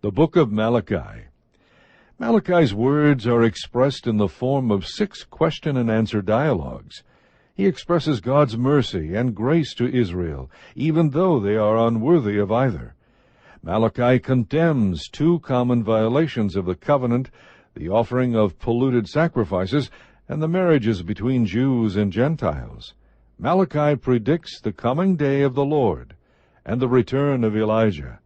The Book of Malachi. Malachi's words are expressed in the form of 6 question-and-answer dialogues. He expresses God's mercy and grace to Israel, even though they are unworthy of either. Malachi condemns 2 common violations of the covenant, the offering of polluted sacrifices, and the marriages between Jews and Gentiles. Malachi predicts the coming day of the Lord and the return of Elijah.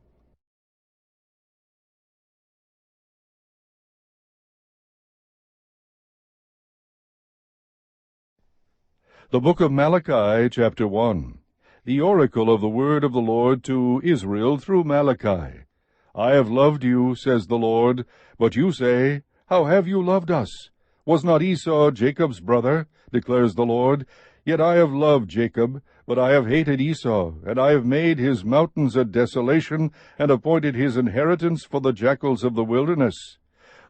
The Book of Malachi, chapter 1. The oracle of the word of the Lord to Israel through Malachi. I have loved you, says the Lord, but you say, How have you loved us? Was not Esau Jacob's brother, declares the Lord? Yet I have loved Jacob, but I have hated Esau, and I have made his mountains a desolation, and appointed his inheritance for the jackals of the wilderness.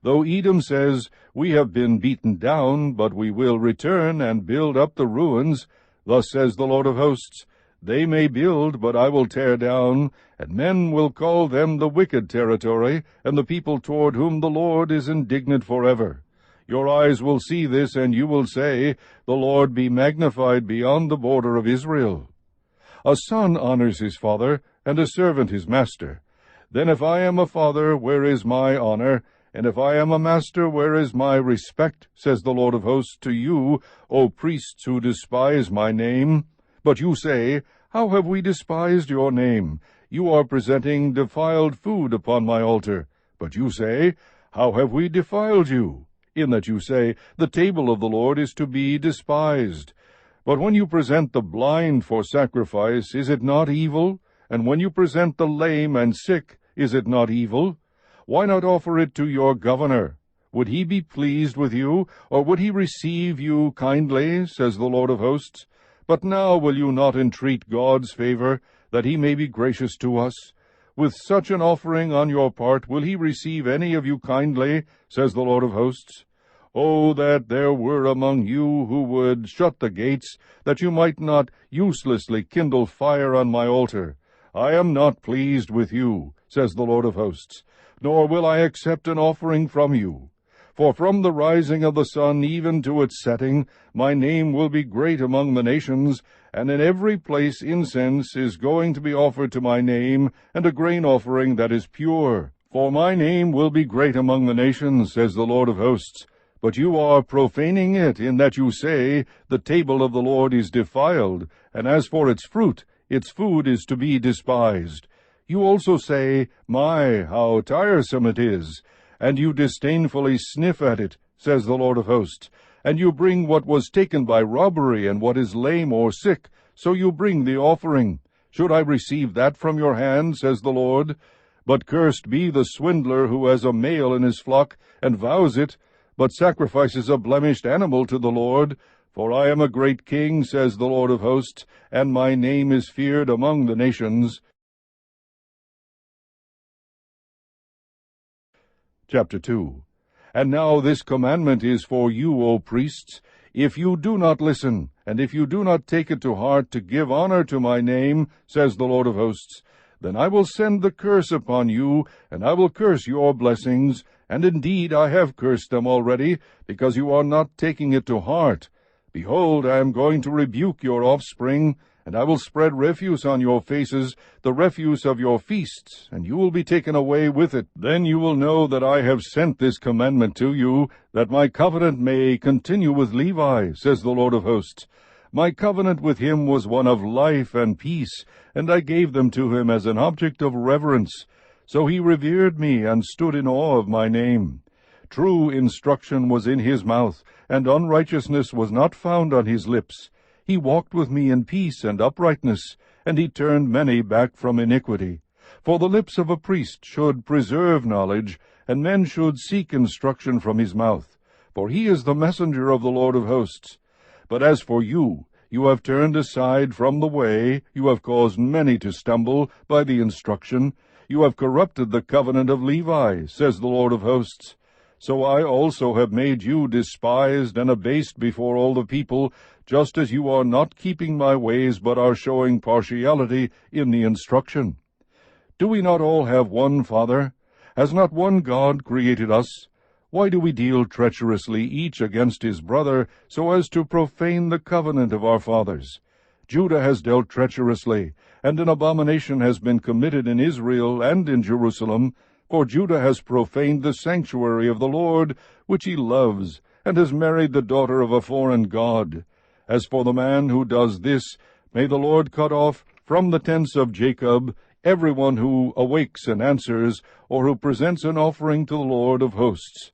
Though Edom says, We have been beaten down, but we will return and build up the ruins, thus says the Lord of hosts, They may build, but I will tear down, and men will call them the wicked territory, and the people toward whom the Lord is indignant forever. Your eyes will see this, and you will say, The Lord be magnified beyond the border of Israel. A son honors his father, and a servant his master. Then if I am a father, where is my honor? And if I am a master, where is my respect, says the Lord of hosts, to you, O priests who despise my name? But you say, How have we despised your name? You are presenting defiled food upon my altar. But you say, How have we defiled you? In that you say, The table of the Lord is to be despised. But when you present the blind for sacrifice, is it not evil? And when you present the lame and sick, is it not evil? Why not offer it to your governor? Would he be pleased with you, or would he receive you kindly, says the Lord of hosts? But now will you not entreat God's favor, that he may be gracious to us? With such an offering on your part, will he receive any of you kindly, says the Lord of hosts? Oh, that there were among you who would shut the gates, that you might not uselessly kindle fire on my altar. I am not pleased with you, says the Lord of hosts, nor will I accept an offering from you. For from the rising of the sun even to its setting, my name will be great among the nations, and in every place incense is going to be offered to my name, and a grain offering that is pure. For my name will be great among the nations, says the Lord of hosts. But you are profaning it, in that you say, The table of the Lord is defiled, and as for its fruit, its food is to be despised. You also say, My, how tiresome it is! And you disdainfully sniff at it, says the Lord of hosts. And you bring what was taken by robbery, and what is lame or sick, so you bring the offering. Should I receive that from your hand, says the Lord? But cursed be the swindler who has a male in his flock, and vows it, but sacrifices a blemished animal to the Lord. For I am a great king, says the Lord of hosts, and my name is feared among the nations. Chapter 2. And now this commandment is for you, O priests. If you do not listen, and if you do not take it to heart to give honor to my name, says the Lord of hosts, then I will send the curse upon you, and I will curse your blessings, and indeed I have cursed them already, because you are not taking it to heart. Behold, I am going to rebuke your offspring, and I will spread refuse on your faces, the refuse of your feasts, and you will be taken away with it. Then you will know that I have sent this commandment to you, that my covenant may continue with Levi, says the Lord of hosts. My covenant with him was one of life and peace, and I gave them to him as an object of reverence. So he revered me and stood in awe of my name. True instruction was in his mouth, and unrighteousness was not found on his lips. He walked with me in peace and uprightness, and he turned many back from iniquity. For the lips of a priest should preserve knowledge, and men should seek instruction from his mouth. For he is the messenger of the Lord of hosts. But as for you, you have turned aside from the way, you have caused many to stumble by the instruction. You have corrupted the covenant of Levi, says the Lord of hosts. So I also have made you despised and abased before all the people, just as you are not keeping my ways, but are showing partiality in the instruction. Do we not all have one Father? Has not one God created us? Why do we deal treacherously each against his brother, so as to profane the covenant of our fathers? Judah has dealt treacherously, and an abomination has been committed in Israel and in Jerusalem, for Judah has profaned the sanctuary of the Lord, which he loves, and has married the daughter of a foreign god. As for the man who does this, may the Lord cut off from the tents of Jacob everyone who awakes and answers, or who presents an offering to the Lord of hosts.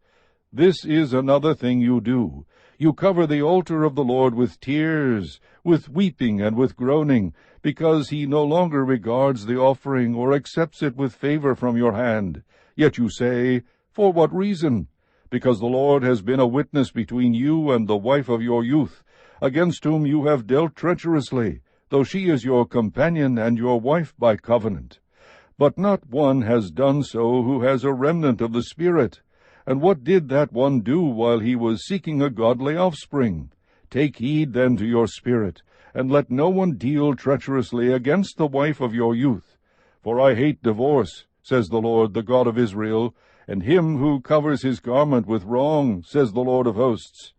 This is another thing you do. You cover the altar of the Lord with tears, with weeping and with groaning, because he no longer regards the offering or accepts it with favor from your hand. Yet you say, For what reason? Because the Lord has been a witness between you and the wife of your youth, against whom you have dealt treacherously, though she is your companion and your wife by covenant. But not one has done so who has a remnant of the Spirit. And what did that one do while he was seeking a godly offspring? Take heed then to your spirit, and let no one deal treacherously against the wife of your youth. For I hate divorce, says the Lord, the God of Israel, and him who covers his garment with wrong, says the Lord of hosts.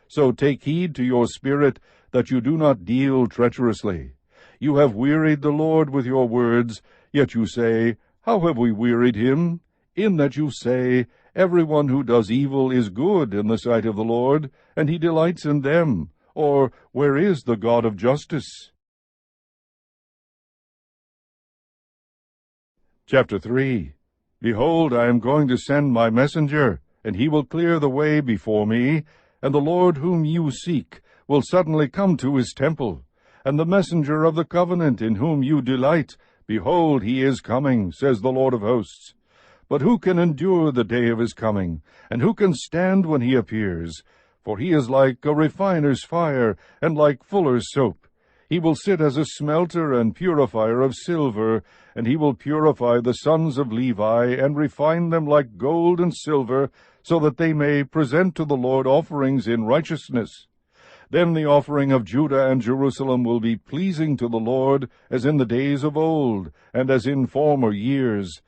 So take heed to your spirit, that you do not deal treacherously. You have wearied the Lord with your words, yet you say, How have we wearied him? In that you say, Everyone who does evil is good in the sight of the Lord, and he delights in them. Or, where is the God of justice? Chapter 3. Behold, I am going to send my messenger, and he will clear the way before me, and the Lord whom you seek will suddenly come to his temple. And the messenger of the covenant in whom you delight, behold, he is coming, says the Lord of hosts. But who can endure the day of his coming? And who can stand when he appears? For he is like a refiner's fire, and like fuller's soap. He will sit as a smelter and purifier of silver, and he will purify the sons of Levi, and refine them like gold and silver, so that they may present to the Lord offerings in righteousness. Then the offering of Judah and Jerusalem will be pleasing to the Lord, as in the days of old, and as in former years.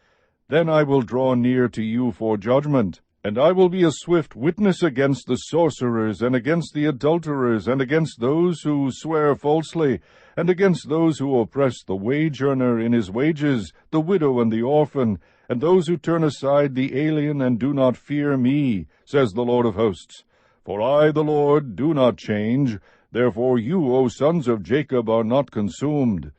Then I will draw near to you for judgment, and I will be a swift witness against the sorcerers, and against the adulterers, and against those who swear falsely, and against those who oppress the wage earner in his wages, the widow and the orphan, and those who turn aside the alien and do not fear me, says the Lord of hosts. For I, the Lord, do not change. Therefore you, O sons of Jacob, are not consumed.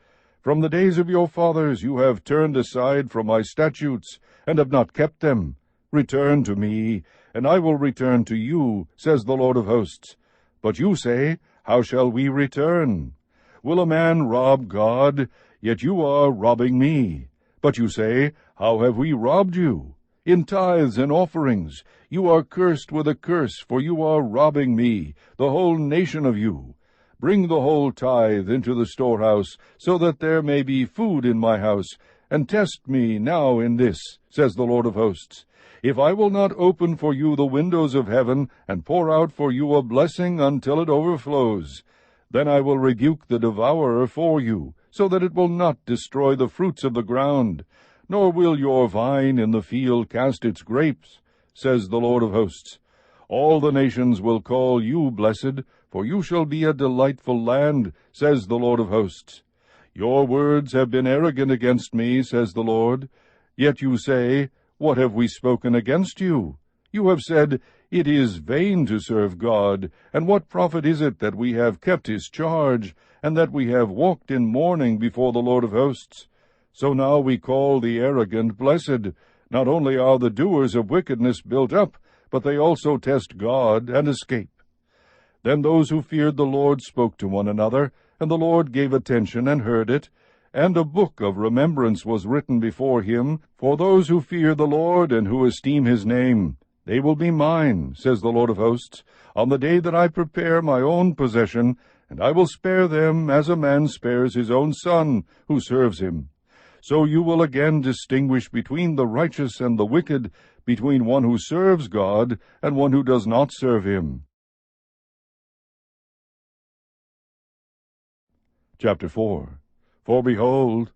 From the days of your fathers you have turned aside from my statutes, and have not kept them. Return to me, and I will return to you, says the Lord of hosts. But you say, How shall we return? Will a man rob God? Yet you are robbing me. But you say, How have we robbed you? In tithes and offerings. You are cursed with a curse, for you are robbing me, the whole nation of you. Bring the whole tithe into the storehouse, so that there may be food in my house, and test me now in this, says the Lord of hosts. If I will not open for you the windows of heaven, and pour out for you a blessing until it overflows, then I will rebuke the devourer for you, so that it will not destroy the fruits of the ground, nor will your vine in the field cast its grapes, says the Lord of hosts. All the nations will call you blessed, for you shall be a delightful land, says the Lord of hosts. Your words have been arrogant against me, says the Lord. Yet you say, What have we spoken against you? You have said, It is vain to serve God, and what profit is it that we have kept his charge, and that we have walked in mourning before the Lord of hosts? So now we call the arrogant blessed. Not only are the doers of wickedness built up, but they also test God and escape. Then those who feared the Lord spoke to one another, and the Lord gave attention and heard it, and a book of remembrance was written before him for those who fear the Lord and who esteem his name. They will be mine, says the Lord of hosts, on the day that I prepare my own possession, and I will spare them as a man spares his own son who serves him. So you will again distinguish between the righteous and the wicked, between one who serves God and one who does not serve him. Chapter 4. For behold,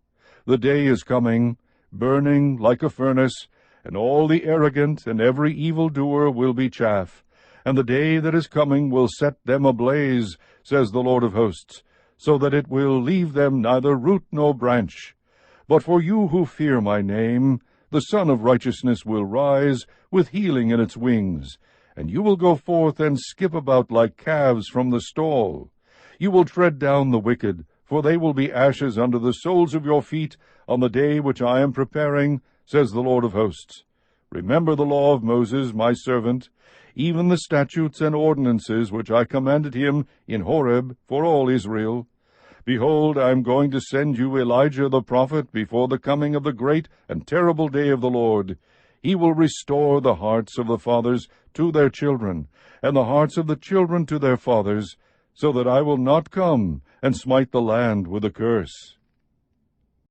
the day is coming, burning like a furnace, and all the arrogant and every evildoer will be chaff, and the day that is coming will set them ablaze, says the Lord of hosts, so that it will leave them neither root nor branch. But for you who fear my name, the Son of Righteousness will rise with healing in its wings, and you will go forth and skip about like calves from the stall. You will tread down the wicked, for they will be ashes under the soles of your feet on the day which I am preparing, says the Lord of hosts. Remember the law of Moses, my servant, even the statutes and ordinances which I commanded him in Horeb for all Israel. Behold, I am going to send you Elijah the prophet before the coming of the great and terrible day of the Lord. He will restore the hearts of the fathers to their children, and the hearts of the children to their fathers, so that I will not come and smite the land with a curse.